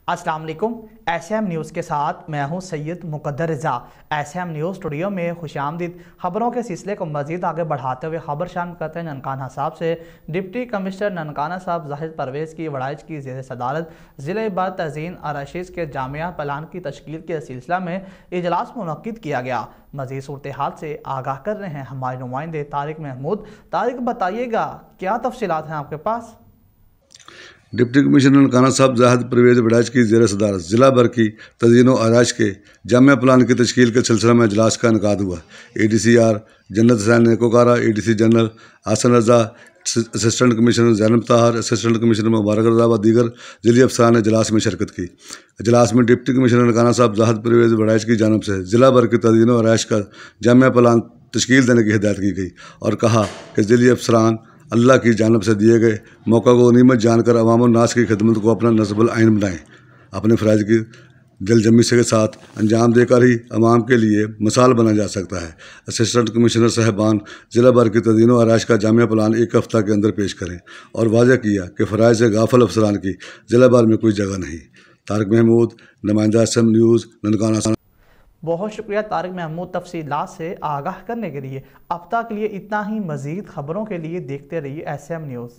السلام علیکم۔ S M news کے ساتھ میں ہوں سید مقدر رضا۔ ایس ایم نیوز اسٹوڈیو میں خوش آمدید۔ خبروں کے سلسلے کو مزید آگے بڑھاتے ہوئے خبر شامل کرتے ہیں ننکانہ صاحب سے۔ ڈپٹی کمشنر ننکانہ صاحب زاہد پرویز کی وڑائچ کی زیر صدارت ضلع بر تزئین آرائشی کے جامعہ پلان کی تشکیل کے سلسلہ میں اجلاس منعقد کیا گیا۔ مزید صورتحال سے آگاہ کر رہے ہیں ہمارے نمائندے طارق محمود۔ طارق، بتائیے گا کیا تفصیلات ہیں آپ کے پاس؟ ڈپٹی کمشنر ننکانہ صاحب زاہد پرویز وڑائچ کی زیر صدارت ضلع بھر کی تزئین و آرائش کے جامعہ پلان کی تشکیل کے سلسلہ میں اجلاس کا انعقاد ہوا۔ اے ڈی سی آر جنت حسین نیکوکارہ، اے ڈی سی جنرل حسن رضا، اسسٹنٹ کمشنر زینب طاہر، اسسٹنٹ کمشنر مبارک رضا و دیگر ذیلی افسران نے اجلاس میں شرکت کی۔ اجلاس میں ڈپٹی کمشنر ننکانہ صاحب زاہد پرویز وڑائچ کی جانب سے ضلع بھر کی تزئین و آرائش کا جامعہ پلان تشکیل دینے کی ہدایت کی گئی اور کہا کہ ذیلی افسران اللہ کی جانب سے دیے گئے موقع کو غنیمت جان کر عوام الناس کی خدمت کو اپنا نصب العین بنائیں، اپنے فرائض کی دل جمی کے ساتھ انجام دے کر ہی عوام کے لیے مثال بنا جا سکتا ہے۔ اسسٹنٹ کمشنر صاحبان ضلع بھر کی تزئین و آرائش کا جامعہ پلان ایک ہفتہ کے اندر پیش کریں اور واضح کیا کہ فرائض سے غافل افسران کی ضلع بھر میں کوئی جگہ نہیں۔ طارق محمود، نمائندہ ایس ایم نیوز، ننکانہ۔ بہت شکریہ طارق محمود تفصیلات سے آگاہ کرنے کے لیے۔ اب تک کے لیے اتنا ہی۔ مزید خبروں کے لیے دیکھتے رہیے ایس ایم نیوز۔